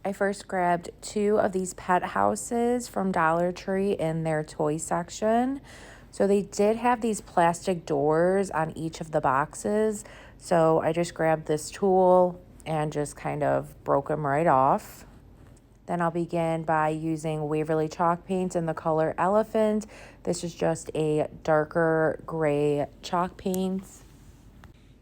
I first grabbed 2 of these pet houses from Dollar Tree in their toy section. So they did have these plastic doors on each of the boxes. So I just grabbed this tool and just kind of broke them right off. Then I'll begin by using Waverly chalk paints in the color Elephant. This is just a darker gray chalk paint.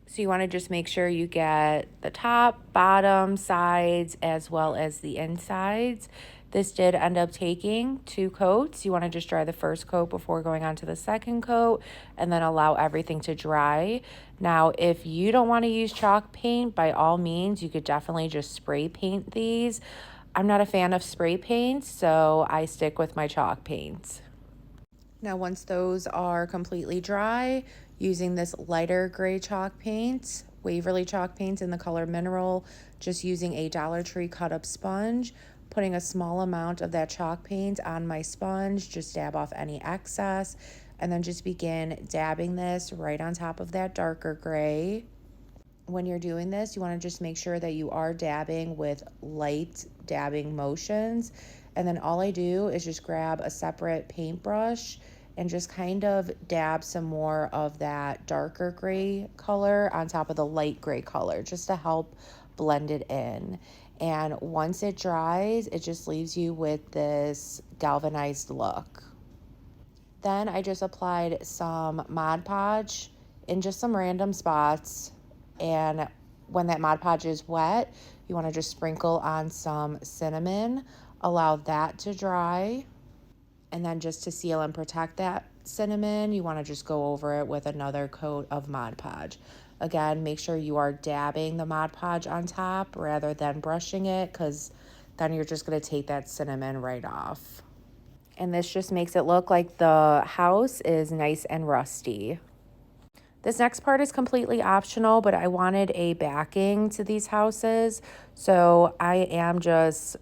So you want to just make sure you get the top, bottom, sides, as well as the insides. This did end up taking 2 coats. You want to just dry the first coat before going on to the second coat and then allow everything to dry. Now, if you don't want to use chalk paint, by all means, you could definitely just spray paint these. I'm not a fan of spray paint, so I stick with my chalk paints. Now, once those are completely dry, using this lighter gray chalk paint, Waverly chalk paint in the color Mineral, just using a Dollar Tree cut up sponge, putting a small amount of that chalk paint on my sponge, just dab off any excess, and then just begin dabbing this right on top of that darker gray. When you're doing this, you want to just make sure that you are dabbing with light dabbing motions. And then all I do is just grab a separate paintbrush and just kind of dab some more of that darker gray color on top of the light gray color just to help blend it in. And once it dries, it just leaves you with this galvanized look. Then I just applied some Mod Podge in just some random spots. And when that Mod Podge is wet, you want to just sprinkle on some cinnamon, allow that to dry. And then just to seal and protect that cinnamon, you want to just go over it with another coat of Mod Podge. Again, make sure you are dabbing the Mod Podge on top rather than brushing it, because then you're just going to take that cinnamon right off. And this just makes it look like the house is nice and rusty. This next part is completely optional, but I wanted a backing to these houses. So I am just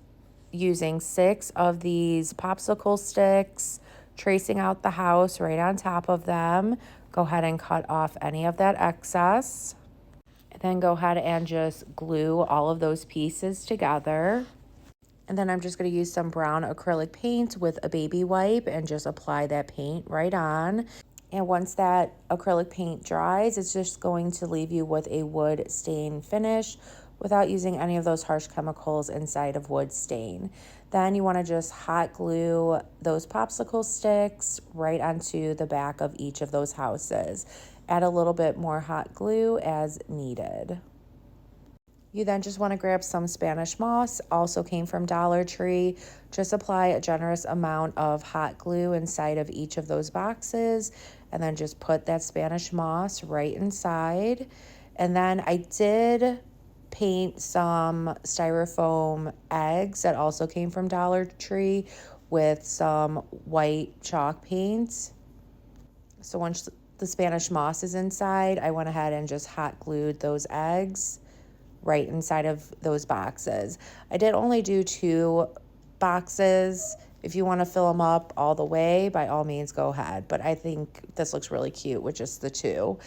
using 6 of these popsicle sticks, tracing out the house right on top of them. Go ahead and cut off any of that excess. And then go ahead and just glue all of those pieces together. And then I'm just going to use some brown acrylic paint with a baby wipe and just apply that paint right on. And once that acrylic paint dries, it's just going to leave you with a wood stain finish without using any of those harsh chemicals inside of wood stain. Then you want to just hot glue those popsicle sticks right onto the back of each of those houses. Add a little bit more hot glue as needed. You then just want to grab some Spanish moss, also came from Dollar Tree. Just apply a generous amount of hot glue inside of each of those boxes, and then just put that Spanish moss right inside. And then I did paint some styrofoam eggs that also came from Dollar Tree with some white chalk paint. So once the Spanish moss is inside, I went ahead and just hot glued those eggs right inside of those boxes. I did only do 2 boxes. If you want to fill them up all the way, by all means go ahead. But I think this looks really cute with just the 2.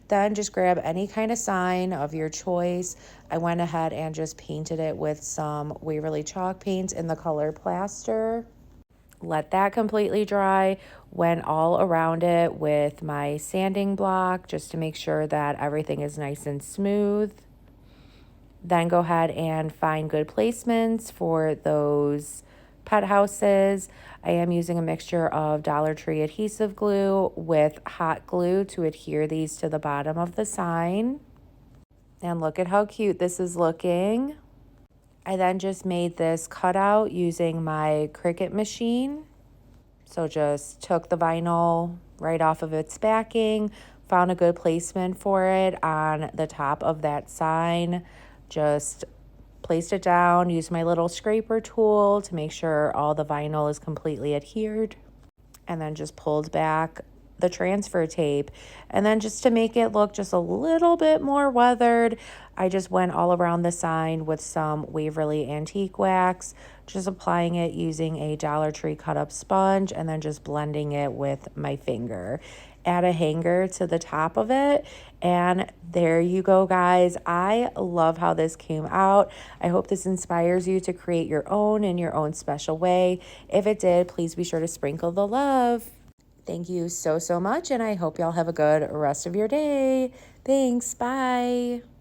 Then just grab any kind of sign of your choice. I went ahead and just painted it with some Waverly chalk paint in the color Plaster. Let that completely dry. Went all around it with my sanding block just to make sure that everything is nice and smooth. Then go ahead and find good placements for those pet houses. I am using a mixture of Dollar Tree adhesive glue with hot glue to adhere these to the bottom of the sign. And look at how cute this is looking. I then just made this cutout using my Cricut machine. So just took the vinyl right off of its backing, found a good placement for it on the top of that sign. Just placed it down, used my little scraper tool to make sure all the vinyl is completely adhered, and then just pulled back the transfer tape. And then just to make it look just a little bit more weathered, I just went all around the sign with some Waverly antique wax, just applying it using a Dollar Tree cut up sponge and then just blending it with my finger. add a hanger to the top of it. And there you go, guys. I love how this came out. I hope this inspires you to create your own in your own special way. If it did, please be sure to sprinkle the love. Thank you so, so much, and I hope y'all have a good rest of your day. Thanks. Bye.